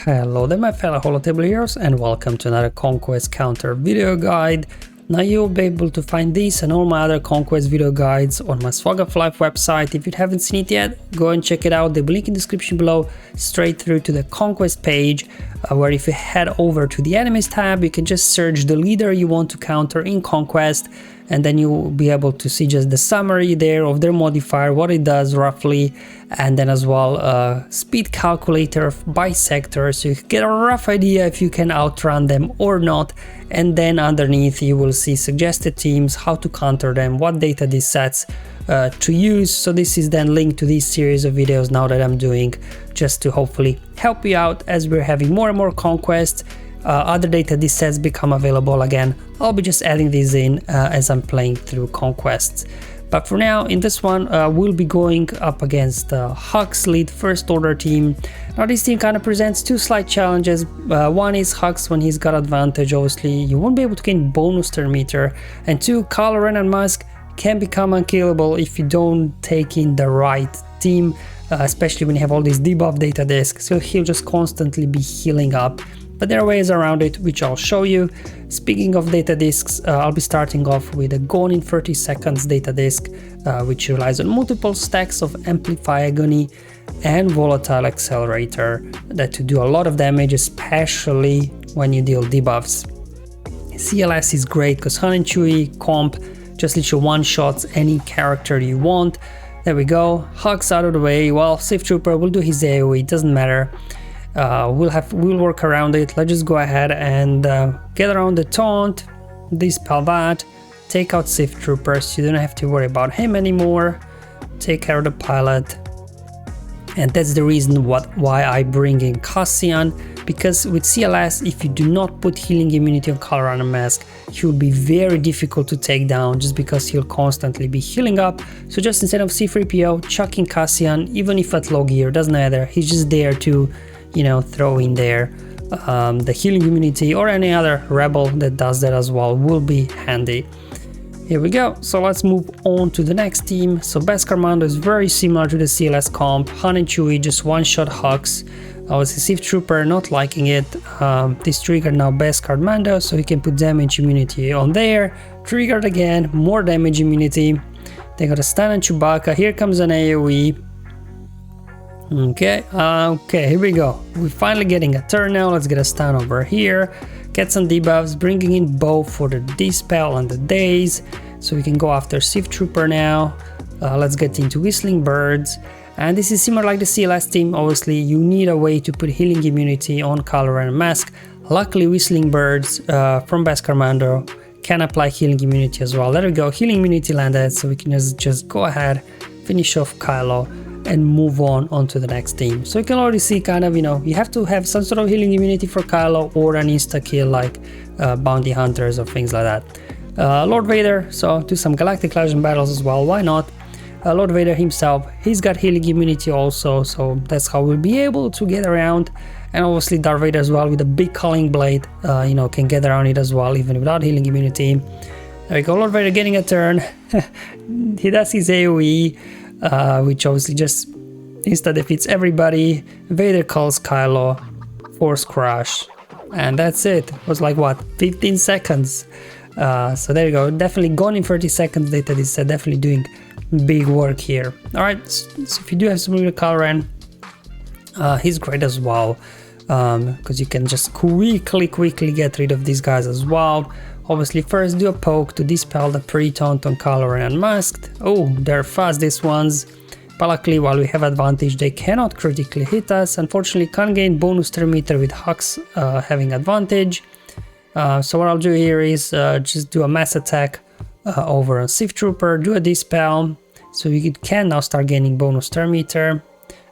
Hello there my fellow holotable heroes and welcome to another Conquest counter video guide. Now you'll be able to find this and all my other Conquest video guides on my SWGOH Live website. If you haven't seen it yet, go and check it out. There'll be a link in the description below straight through to the Conquest page where if you head over to the enemies tab, you can just search the leader you want to counter in Conquest, and then you'll be able to see just the summary there of their modifier, what it does roughly, and then as well speed calculator by sector, so you get a rough idea if you can outrun them or not. And then underneath you will see suggested teams, how to counter them, what data these sets to use. So this is then linked to this series of videos now that I'm doing, just to hopefully help you out as we're having more and more Conquest. Other data these sets become available again. I'll be just adding these in as I'm playing through Conquests. But for now, in this one, we'll be going up against Hux lead first order team. Now this team kind of presents two slight challenges. One is Hux, when he's got advantage, obviously you won't be able to gain bonus turn meter, and two, Kylo Ren and Bossk can become unkillable if you don't take in the right team, especially when you have all these debuff data discs, so he'll just constantly be healing up. But there are ways around it, which I'll show you. Speaking of data discs, I'll be starting off with a gone in 30 seconds data disc, which relies on multiple stacks of Amplify Agony and Volatile Accelerator that to do a lot of damage, especially when you deal debuffs. CLS is great because Han and Chewie comp just literally one-shots any character you want. There we go, Hux out of the way. Well, Sith Trooper will do his AoE, doesn't matter. We'll work around it. Let's just go ahead and get around the taunt, dispel that, take out Sith Troopers. You don't have to worry about him anymore. Take care of the pilot. And that's the reason why I bring in Cassian, because with CLS, if you do not put healing immunity on Kylo Ren and Bossk, he will be very difficult to take down just because he'll constantly be healing up. So just instead of C-3PO, chucking Cassian, even if at low gear, doesn't matter. He's just there to, you know, throw in there the healing immunity, or any other rebel that does that as well will be handy. Here we go. So let's move on to the next team. So Bossk Commando is very similar to the CLS comp. Han and Chewie just one-shot Hux. Obviously Sith Trooper not liking it. This triggered now Bossk Commando, so he can put damage immunity on there. Triggered again, more damage immunity. They got a stun on Chewbacca. Here comes an AoE. Okay, here we go. We're finally getting a turn now. Let's get a stun over here. Get some debuffs, bringing in both for the dispel and the daze. So we can go after Sith Trooper now. Let's get into Whistling Birds. And this is similar like the CLS team. Obviously, you need a way to put healing immunity on Kylo Ren and Bossk. Luckily, Whistling Birds from Bossk Commando can apply healing immunity as well. There we go, healing immunity landed. So we can just go ahead, finish off Kylo, and move on to the next team. So you can already see kind of, you know, you have to have some sort of healing immunity for Kylo or an insta-kill like bounty hunters or things like that. Lord Vader, so do some Galactic Legend battles as well, why not? Lord Vader himself, he's got healing immunity also, so that's how we'll be able to get around. And obviously Darth Vader as well with a big culling blade, you know, can get around it as well even without healing immunity. There we go, Lord Vader getting a turn. He does his AoE. Which obviously just insta-defeats everybody. Vader calls Kylo, Force Crush, and that's it. It was like, what, 15 seconds? So there you go, definitely gone in 30 seconds data. This is definitely doing big work here. Alright, so if you do have some real Kylo Ren, he's great as well, because you can just quickly get rid of these guys as well. Obviously, first do a poke to dispel the pre-taunt on Kylo Ren and Bossk. Oh, they're fast, these ones. But luckily, while we have advantage, they cannot critically hit us. Unfortunately, can't gain bonus turn meter with Hux having advantage. So what I'll do here is just do a mass attack over a Sith Trooper, do a dispel, so you can now start gaining bonus turn meter.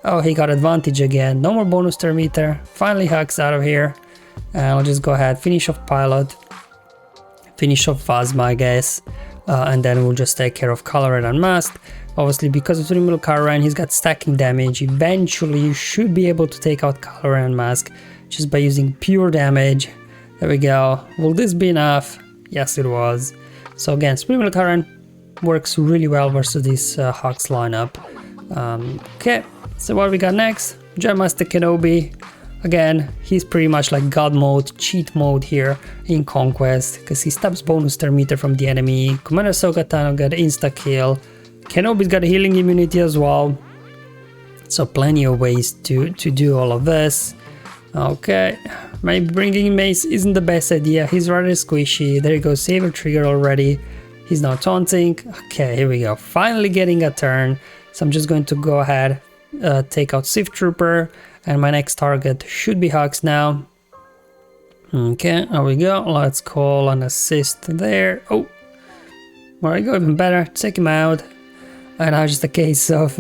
Oh, he got advantage again. No more bonus turn meter. Finally, Hux out of here. And I'll just go ahead, finish off Pilot. Finish off Phasma, I guess, and then we'll just take care of Kylo Ren and Bossk. Obviously, because of 3 mil Kylo Ren, he's got stacking damage. Eventually, you should be able to take out Kylo Ren and Bossk just by using pure damage. There we go. Will this be enough? Yes, it was. So again, 3 mil Kylo Ren works really well versus this Hux lineup. Okay, so what we got next? Jedi Master Kenobi. Again, he's pretty much like god mode, cheat mode here in Conquest, because he stops bonus turn meter from the enemy. Commander Ahsoka Tano got insta kill. Kenobi's got a healing immunity as well. So plenty of ways to do all of this. Okay, maybe bringing in Mace isn't the best idea. He's rather squishy. There you go, Saber trigger already. He's now taunting. Okay, here we go. Finally getting a turn. So I'm just going to go ahead, take out Sith Trooper, and my next target should be Hux now. Okay, there we go. Let's call an assist there. Oh, there we go, even better. Take him out. And now just a case of,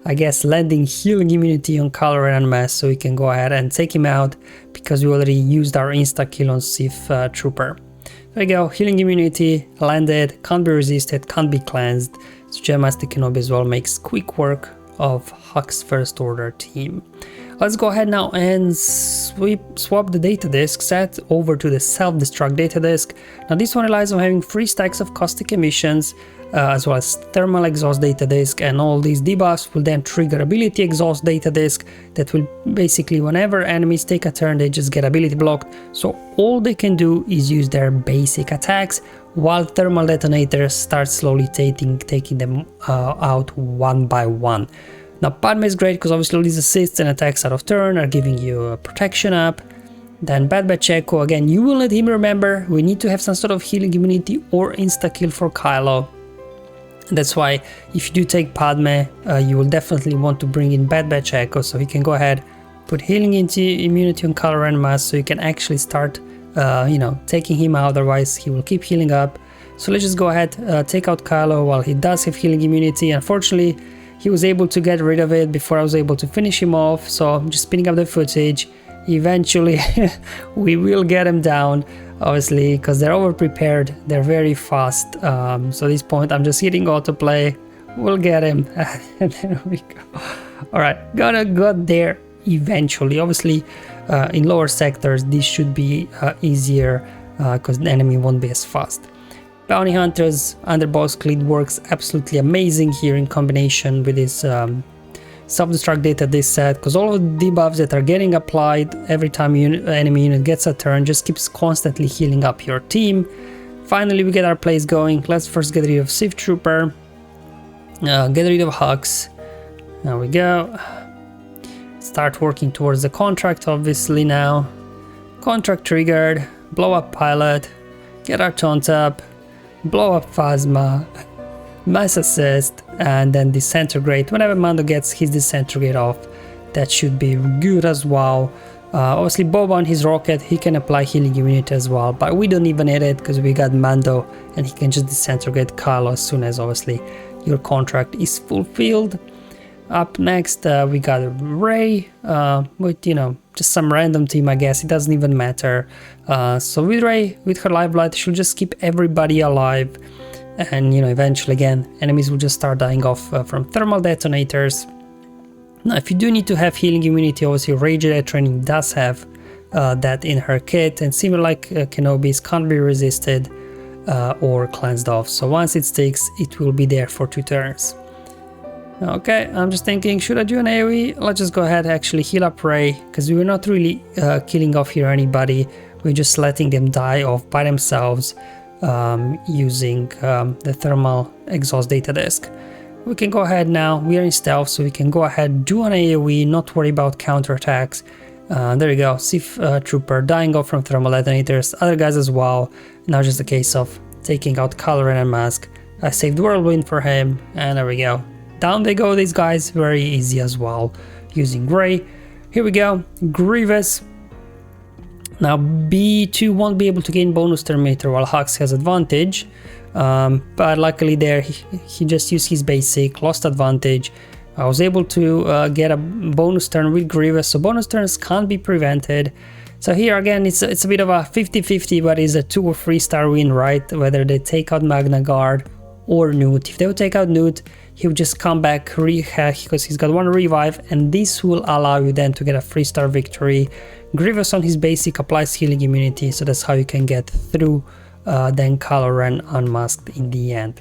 I guess, landing healing immunity on Kylo and Mass, so we can go ahead and take him out because we already used our insta kill on Sith Trooper. There we go, healing immunity, landed, can't be resisted, can't be cleansed. So Jedi Master Kenobi as well makes quick work of Hux First Order team. Let's go ahead now and swap the data disk set over to the Self-destruct data disk. Now this one relies on having 3 stacks of caustic emissions, as well as thermal exhaust data disk, and all these debuffs will then trigger ability exhaust data disk that will basically, whenever enemies take a turn, they just get ability blocked. So all they can do is use their basic attacks, while thermal detonators start slowly taking them out one by one. Now Padme is great because obviously all these assists and attacks out of turn are giving you a protection up. Then Bad Batch Echo, again, you will let him remember we need to have some sort of healing immunity or insta kill for Kylo. That's why if you do take Padme, you will definitely want to bring in Bad Batch Echo, so he can go ahead, put healing immunity on Kylo Ren Mass, so you can actually start, taking him out. Otherwise he will keep healing up. So let's just go ahead, take out Kylo while he does have healing immunity. Unfortunately, he was able to get rid of it before I was able to finish him off, so I'm just spinning up the footage. Eventually we will get him down, obviously, because they're over prepared, they're very fast. So at this point I'm just hitting autoplay. We'll get him. And there we go. Alright, got there eventually. Obviously in lower sectors this should be easier because the enemy won't be as fast. Bounty Hunters under Bossk lead works absolutely amazing here in combination with this Self-destruct data disk set, because all of the debuffs that are getting applied every time enemy unit gets a turn just keeps constantly healing up your team. Finally we get our plays going. Let's first get rid of Sith Trooper, get rid of Hux. There we go. Start working towards the contract obviously now. Contract triggered, blow up pilot, get our taunt up, blow up Phasma, mass assist, and then disintegrate. Whenever Mando gets his disintegrate off, that should be good as well. Obviously Boba on his rocket, he can apply healing immunity as well, but we don't even need it because we got Mando and he can just disintegrate Kylo as soon as obviously your contract is fulfilled. Up next we got Rey with just some random team, I guess, it doesn't even matter. So with Rey, with her live light, she'll just keep everybody alive, and eventually again enemies will just start dying off from thermal detonators. Now if you do need to have healing immunity, obviously Rey Jedi Training does have that in her kit, and similar like Kenobi's, can't be resisted or cleansed off, so once it sticks it will be there for 2 turns. Okay, I'm just thinking, should I do an AoE? Let's just go ahead and actually heal up Rey, because we're not really killing off here anybody, we're just letting them die off by themselves using the thermal exhaust data disk. We can go ahead now, we are in stealth, so we can go ahead, do an AoE, not worry about counterattacks. There you go, Sith Trooper dying off from thermal detonators, other guys as well. Now just a case of taking out Kylo Ren and Mask. I saved Whirlwind for him, and there we go. Down they go, these guys, very easy as well, using Rey. Here we go, Grievous. Now B2 won't be able to gain bonus turn meter while Hux has advantage, but luckily there he just used his basic, lost advantage. I was able to get a bonus turn with Grievous, so bonus turns can't be prevented. So here again it's a bit of a 50-50, but it's a 2 or 3 star win, right? Whether they take out Magna Guard or Newt. If they would take out Newt, he would just come back, re-hack, because he's got 1 revive, and this will allow you then to get a 3-star victory. Grievous on his basic applies healing immunity, so that's how you can get through then Kylo Ren unmasked in the end.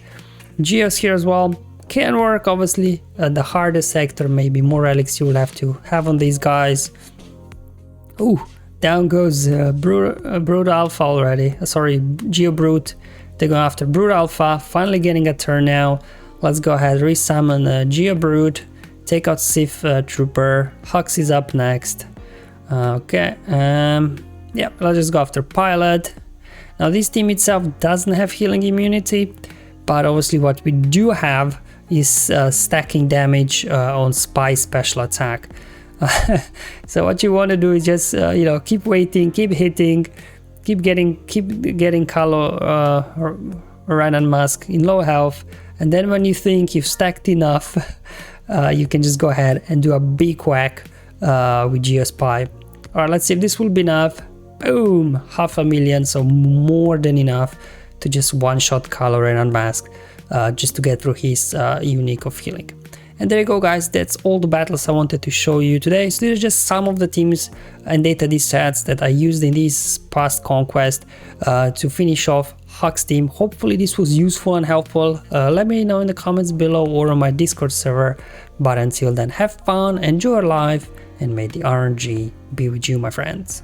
Geos here as well can work, obviously. The hardest sector, maybe more relics you will have to have on these guys. Ooh, down goes Brute Alpha already. Sorry, Geo Brute. They're going after Brute Alpha, finally getting a turn now. Let's go ahead, resummon Geo Brute, take out Sith Trooper. Hux is up next. Okay, yeah, let's just go after Pilot. Now this team itself doesn't have healing immunity, but obviously what we do have is stacking damage on Spy special attack. So what you want to do is just you know, keep waiting, keep hitting, keep getting Kylo Ren and Musk in low health, and then when you think you've stacked enough, you can just go ahead and do a big whack with Geospy. All right, let's see if this will be enough. Boom, 500,000, so more than enough to just one-shot Kylo Ren Unmasked, just to get through his unique of healing. And there you go, guys, that's all the battles I wanted to show you today. So these are just some of the teams and data sets that I used in this past Conquest to finish off Hux team. Hopefully this was useful and helpful. Let me know in the comments below or on my Discord server. But until then, have fun, enjoy your life, and may the RNG be with you, my friends.